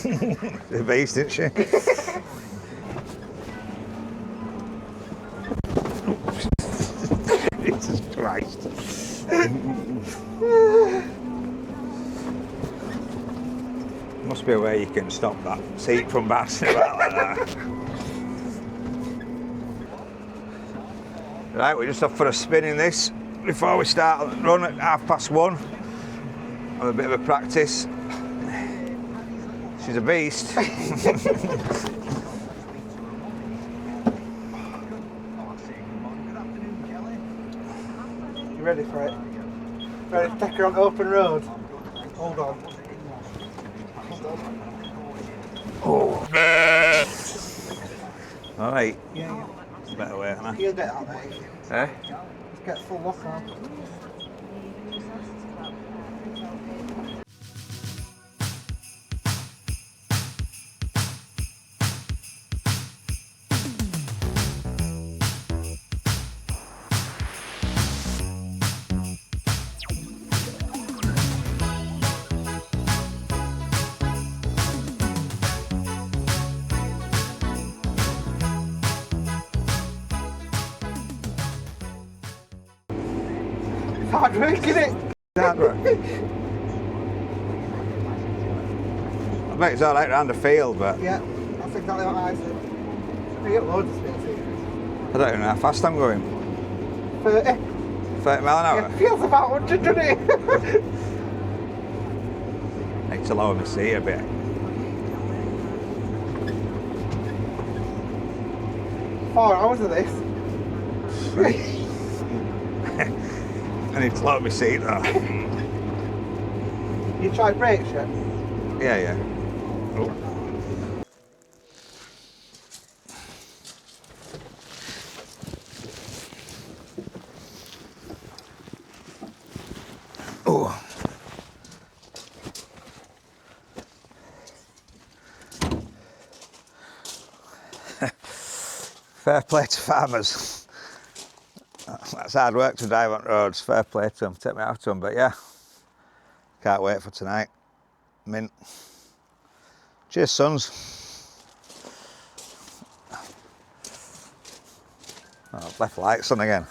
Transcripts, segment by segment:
The beast, isn't she? Jesus Christ. Must be a way you can stop that seat from bouncing about like that. Right, we're just off for a spin in this before we start the run at 1:30. Have a bit of a practice. She's a beast. You ready for it? Ready to take her on open road? Hold on. Oh. Alright. Yeah. Better way, huh? You'll get that, mate. Eh? Just get full lock on. Hard work, isn't it? Hard work. I bet it's alright around the field, but Yeah, that's exactly what I said. We get loads of space here. I don't even know how fast I'm going. 30. 30 mile an hour? It feels about 100, doesn't it? Need to lower my seat a bit. Four hours of this. I need to lower my seat though. You tried brakes yet? Yeah. Oh. Oh. Fair play to farmers. That's hard work to drive on roads. Fair play to them. Take me out to them, but yeah. Can't wait for tonight. Mint. Cheers, sons. Oh, left lights on again.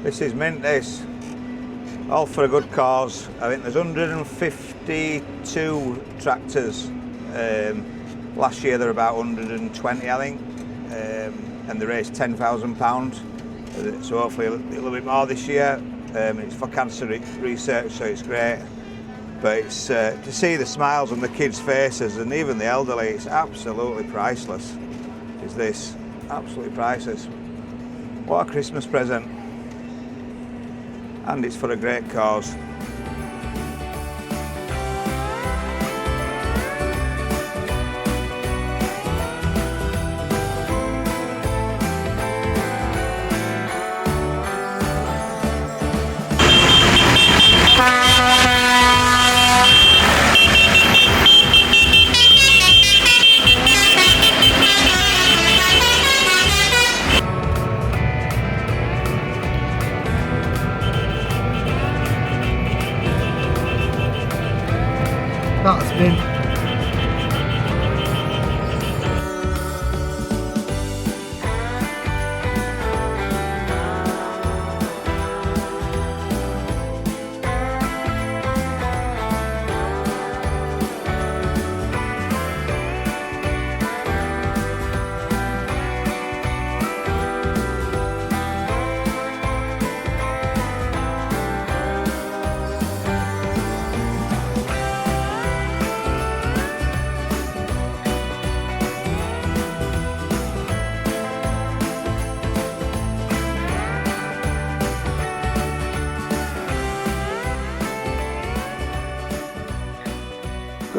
This is mint, this. All for a good cause. I think there's 152 tractors. Last year there were about 120, I think. And they raised £10,000. So hopefully a little bit more this year. It's for cancer research, so it's great. But it's to see the smiles on the kids' faces and even the elderly, it's absolutely priceless. Is this absolutely priceless? What a Christmas present. And it's for a great cause.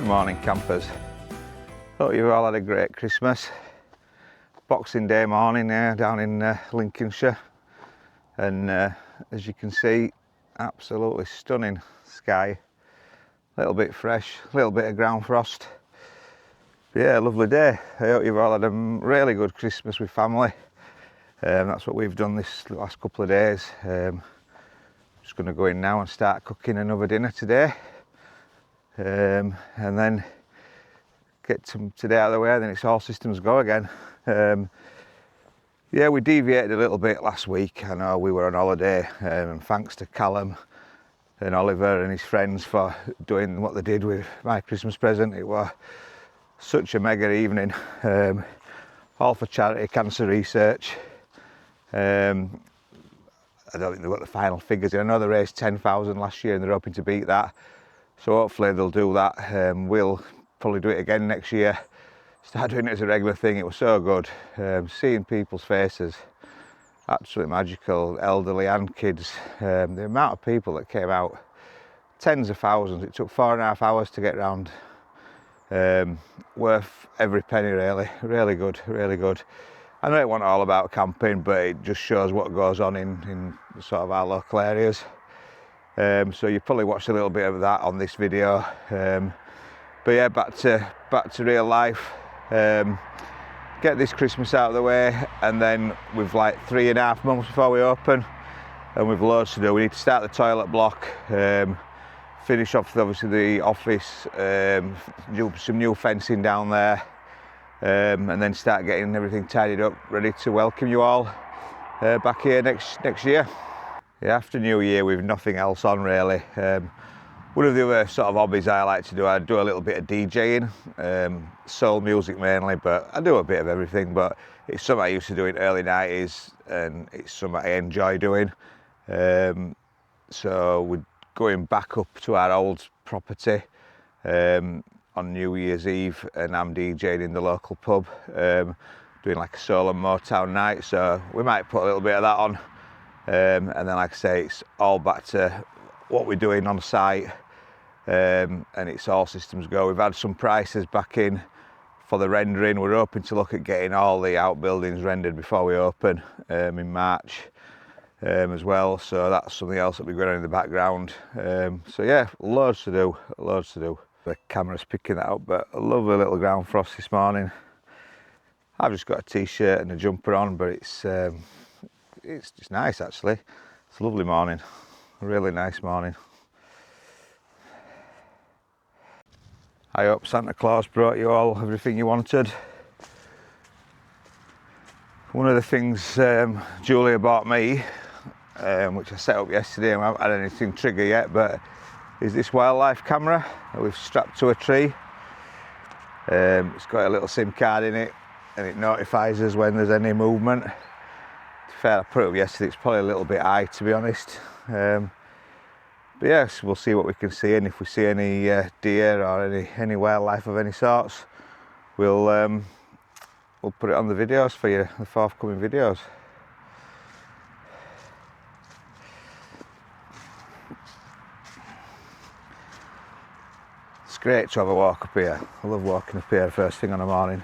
morning, campers. Hope you've all had a great Christmas. Boxing Day morning here down in Lincolnshire, and as you can see, absolutely stunning sky. A little bit fresh, a little bit of ground frost. But yeah, lovely day. I hope you've all had a really good Christmas with family. That's what we've done this last couple of days. Just going to go in now and start cooking another dinner today, and then get today out of the way, then it's all systems go again. Yeah, we deviated a little bit last week. I know we were on holiday, and thanks to Callum and Oliver and his friends for doing what they did with my Christmas present. It was such a mega evening, all for charity cancer research. I don't think they've got the final figures. I know they raised 10,000 last year and they're hoping to beat that, so hopefully they'll do that. We'll probably do it again next year, start doing it as a regular thing. It was so good, seeing people's faces, absolutely magical, elderly and kids. The amount of people that came out, tens of thousands. It took 4.5 hours to get round. Worth every penny, really good, really good. I know it wasn't all about camping, but it just shows what goes on in sort of our local areas. So you probably watched a little bit of that on this video. But yeah, back to real life. Get this Christmas out of the way, and then we've like 3.5 months before we open, and we've loads to do. We need to start the toilet block, finish off obviously the office, do some new fencing down there, and then start getting everything tidied up, ready to welcome you all back here next year. Yeah, after New Year we've nothing else on really. One of the other sort of hobbies I like to do, I do a little bit of DJing, soul music mainly, but I do a bit of everything. But it's something I used to do in early 90s, and it's something I enjoy doing. So we're going back up to our old property on New Year's Eve, and I'm DJing in the local pub, doing like a soul and Motown night. So we might put a little bit of that on, and then like I say, it's all back to what we're doing on site. And it's all systems go. We've had some prices back in for the rendering. We're hoping to look at getting all the outbuildings rendered before we open in March as well. So that's something else that we're going on in the background. So yeah, loads to do, loads to do. The camera's picking that up, but a lovely little ground frost this morning. I've just got a t-shirt and a jumper on, but it's just nice actually. It's a lovely morning, a really nice morning. I hope Santa Claus brought you all everything you wanted. One of the things Julia bought me, which I set up yesterday, and I haven't had anything trigger yet, but is this wildlife camera that we've strapped to a tree. It's got a little SIM card in it, and it notifies us when there's any movement. To be fair, I put it up yesterday, it's probably a little bit high to be honest. But yes, we'll see what we can see, and if we see any deer or any wildlife of any sorts, we'll put it on the videos for you, the forthcoming videos. It's great to have a walk up here. I love walking up here first thing on the morning.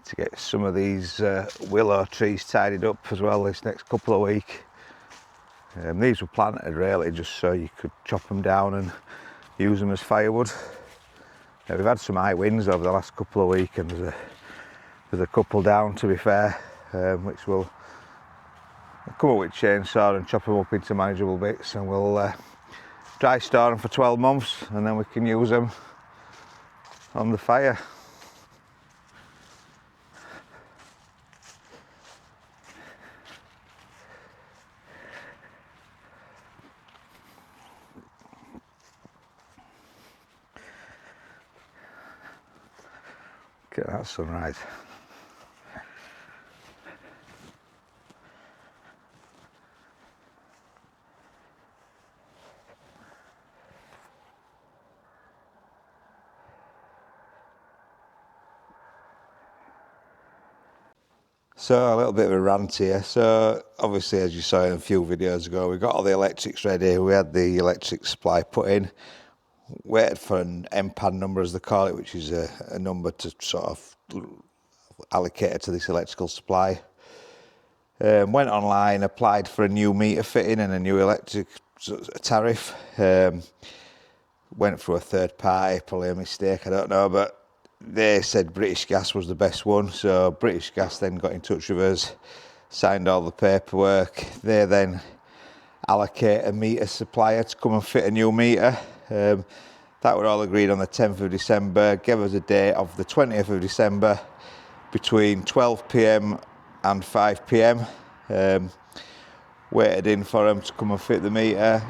To get some of these willow trees tidied up as well this next couple of weeks. These were planted really just so you could chop them down and use them as firewood. We've had some high winds over the last couple of weeks, and there's a couple down to be fair, which will come up with chainsaw and chop them up into manageable bits, and we'll dry store them for 12 months, and then we can use them on the fire. Look at that sunrise. So a little bit of a rant here. So obviously, as you saw in a few videos ago, we got all the electrics ready. We had the electric supply put in, waited for an MPAN number, as they call it, which is a number to sort of allocate it to this electrical supply. Went online, applied for a new meter fitting and a new electric tariff. Went through a third party, probably a mistake, I don't know, but they said British Gas was the best one. So British Gas then got in touch with us, signed all the paperwork. They then allocate a meter supplier to come and fit a new meter. That were all agreed on the 10th of December, gave us a date of the 20th of December between 12 p.m. and 5 p.m. Waited in for them to come and fit the meter.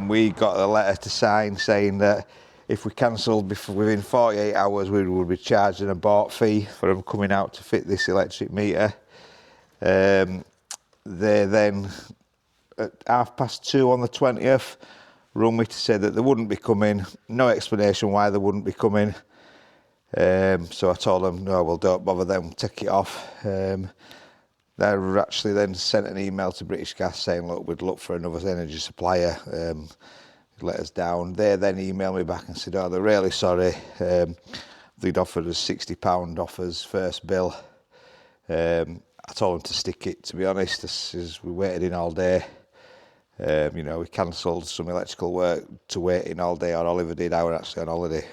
We got a letter to sign saying that if we cancelled within 48 hours, we would be charged an abort fee for them coming out to fit this electric meter. They then, at 2:30 on the 20th, rung me to say that they wouldn't be coming. No explanation why they wouldn't be coming. So I told them, no, well, don't bother them, take it off. They actually then sent an email to British Gas saying, look, we'd look for another energy supplier. Let us down. They then emailed me back and said, oh, they're really sorry. They'd offered us £60 offers first bill. I told them to stick it, to be honest. We waited in all day. We cancelled some electrical work to wait in all day, or Oliver did. I were actually on holiday.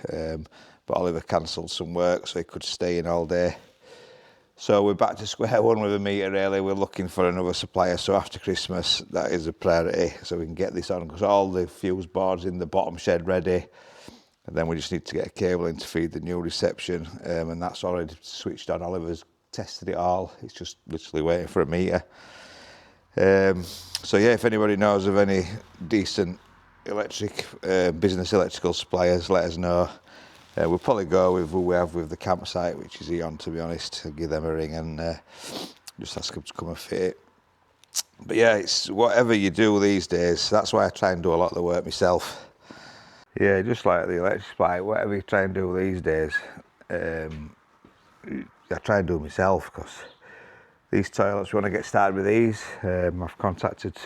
But Oliver cancelled some work so he could stay in all day. So we're back to square one with a meter, really. We're looking for another supplier. So after Christmas, that is a priority, so we can get this on, because all the fuse boards in the bottom shed ready. And then we just need to get a cable in to feed the new reception. And that's already switched on. Oliver's tested it all. It's just literally waiting for a meter. So yeah, if anybody knows of any decent business electrical suppliers, let us know. We'll probably go with who we have with the campsite, which is Eon, to be honest. Give them a ring and just ask them to come and fit it. But yeah, it's whatever you do these days. That's why I try and do a lot of the work myself. Yeah, just like the electric supply, whatever you try and do these days, I try and do myself, because these toilets, we want to get started with these. I've contacted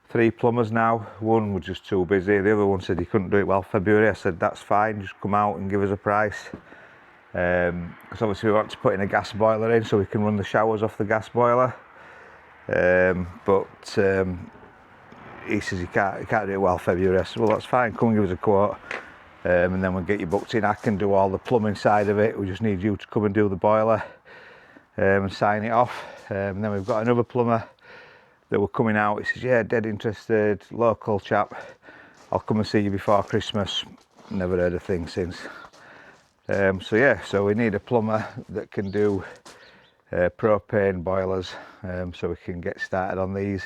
3 plumbers now. One was just too busy. The other one said he couldn't do it well February. I said, that's fine, just come out and give us a price. Because obviously we want to put in a gas boiler in so we can run the showers off the gas boiler. But he says he can't do it well February. I said, well, that's fine, come and give us a quote. And then we'll get you booked in. I can do all the plumbing side of it. We just need you to come and do the boiler and sign it off. And then we've got another plumber that were coming out. He says, yeah, dead interested, local chap. I'll come and see you before Christmas. Never heard a thing since. So we need a plumber that can do propane boilers, so we can get started on these.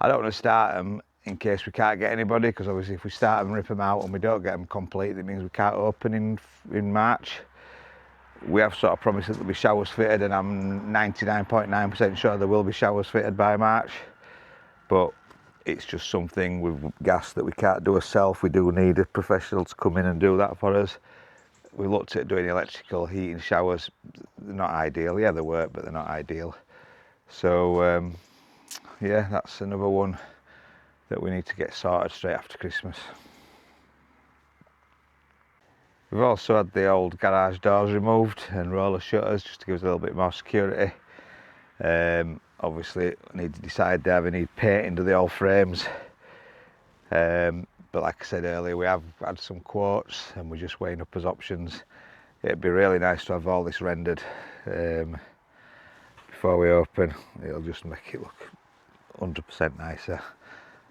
I don't want to start them in case we can't get anybody, because obviously if we start them and rip them out and we don't get them complete, that means we can't open in March. We have sort of promised that there'll be showers fitted, and I'm 99.9% sure there will be showers fitted by March. But it's just something with gas that we can't do ourselves. We do need a professional to come in and do that for us. We looked at doing electrical heating showers. They're not ideal. Yeah, they work, but they're not ideal. So yeah, that's another one that we need to get sorted straight after Christmas. We've also had the old garage doors removed and roller shutters, just to give us a little bit more security. Obviously, I need to decide if I need painting to the old frames. But like I said earlier, we have had some quotes and we're just weighing up as options. It'd be really nice to have all this rendered before we open. It'll just make it look 100% nicer.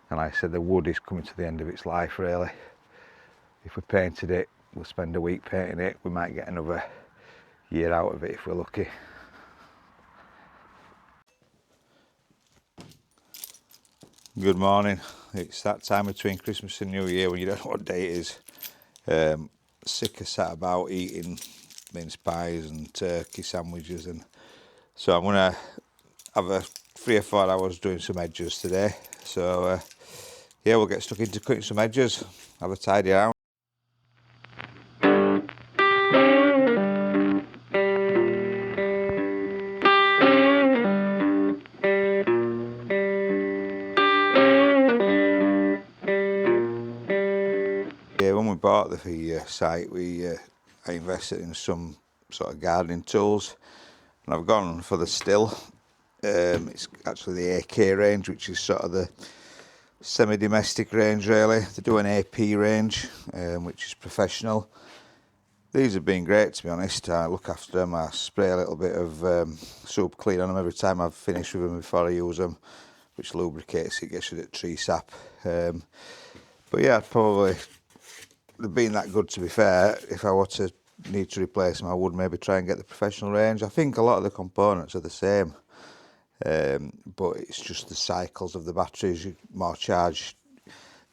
And like I said, the wood is coming to the end of its life, really. If we painted it, we'll spend a week painting it. We might get another year out of it if we're lucky. Good morning. It's that time between Christmas and New Year when you don't know what day it is. Sick of sat about eating mince pies and turkey sandwiches, and so I'm gonna have a 3 or 4 hours doing some edges today. So yeah, we'll get stuck into cutting some edges, have a tidy out. the site, I invested in some sort of gardening tools, and I've gone for the Still. It's actually the AK range, which is sort of the semi-domestic range really. They do an AP range, which is professional. These have been great, to be honest. I look after them. I spray a little bit of soap clean on them every time I've finished with them before I use them, which lubricates it, gets rid of tree sap. But yeah, they've been that good, to be fair. If I were to need to replace them, I would maybe try and get the professional range. I think a lot of the components are the same, but it's just the cycles of the batteries, more charge,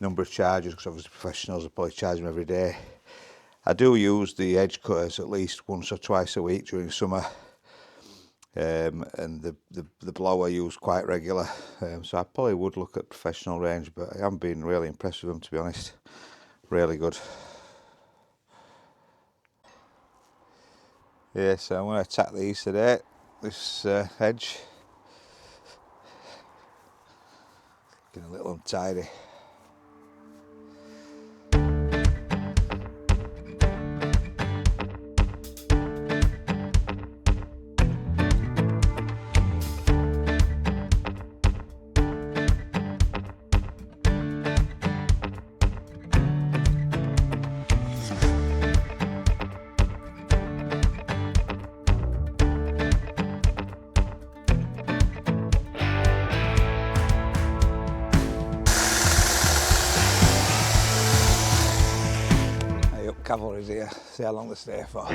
number of charges, because obviously professionals will probably charge them every day. I do use the edge cutters at least once or twice a week during summer, and the blower I use quite regular, so I probably would look at professional range, but I haven't been really impressed with them, to be honest. Really good. Yeah, so I'm going to attack these today, this edge. Looking a little untidy. Cavalry's here, see how long they stay for.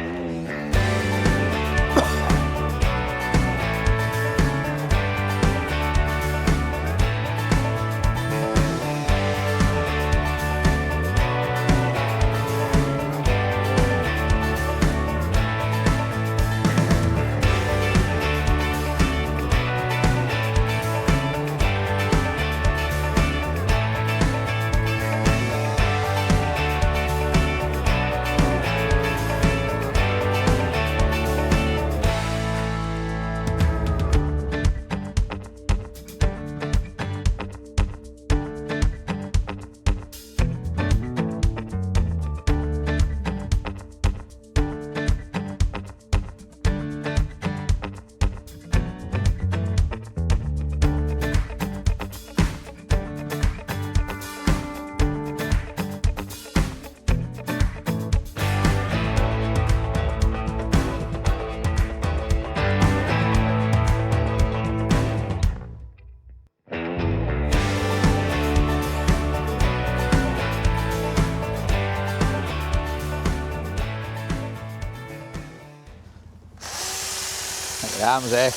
Make your arms ache.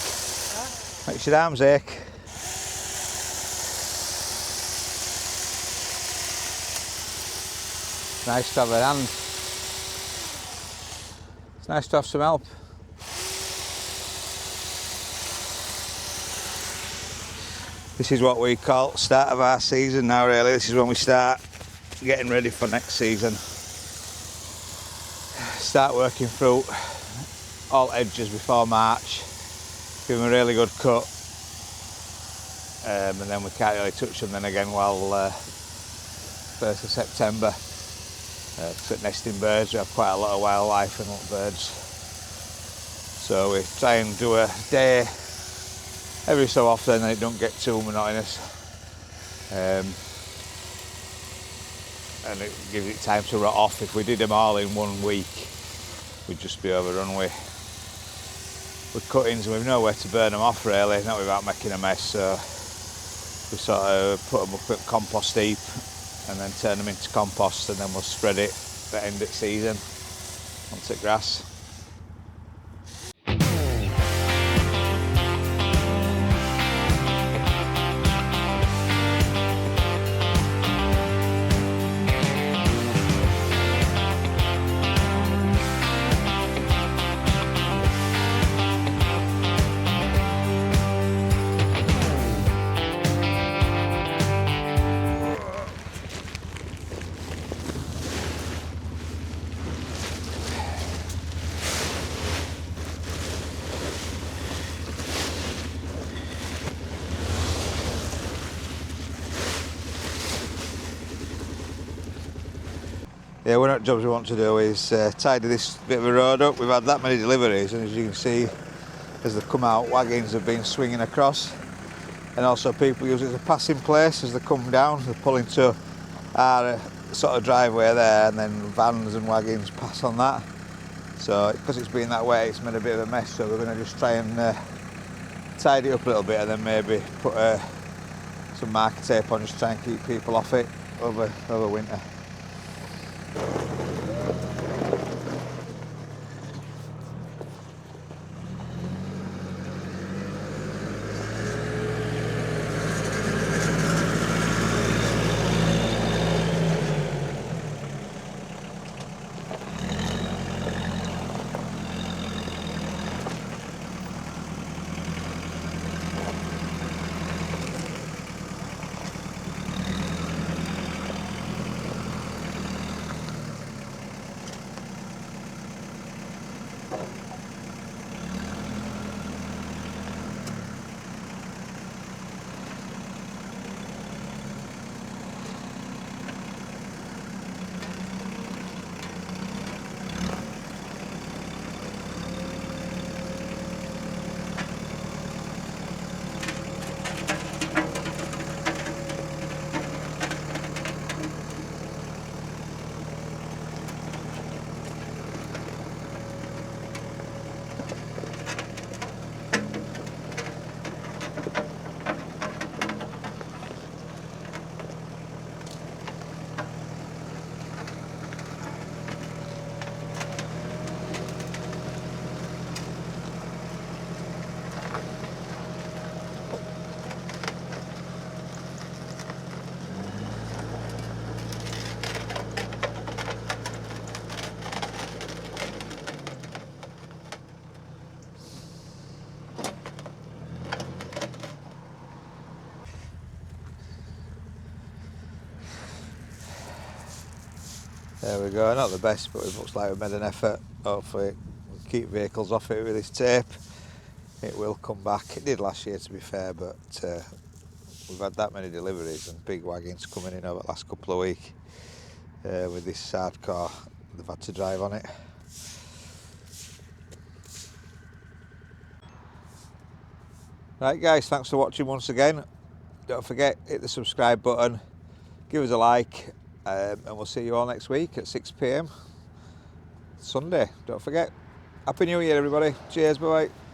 Huh? Makes your arms ache. Nice to have a hand. It's nice to have some help. This is what we call start of our season now really. This is when we start getting ready for next season. Start working through all edges before March. Give them a really good cut. And then we can't really touch them then again while 1st of September. For nesting birds, we have quite a lot of wildlife and little birds. So we try and do a day every so often and it don't get too monotonous. And it gives it time to rot off. If we did them all in 1 week, we'd just be overrun with cuttings and we've nowhere to burn them off really, not without making a mess. So we sort of put them up at compost heap and then turn them into compost, and then we'll spread it at the end of season onto grass. Yeah, one of the jobs we want to do is tidy this bit of a road up. We've had that many deliveries, and as you can see, as they come out, wagons have been swinging across, and also people use it as a passing place as they come down. They pull into our sort of driveway there, and then vans and wagons pass on that. So because it's been that way, it's made a bit of a mess, so we're going to just try and tidy it up a little bit, and then maybe put some marker tape on, just try and keep people off it over winter. There we go, not the best, but it looks like we've made an effort. Hopefully we'll keep vehicles off it with this tape. It will come back. It did last year, to be fair, but we've had that many deliveries and big wagons coming in over the last couple of weeks with this hard car. They've had to drive on it. Right guys, thanks for watching once again. Don't forget, hit the subscribe button, give us a like, and we'll see you all next week at 6 PM Sunday. Don't forget. Happy New Year everybody. Cheers, bye bye.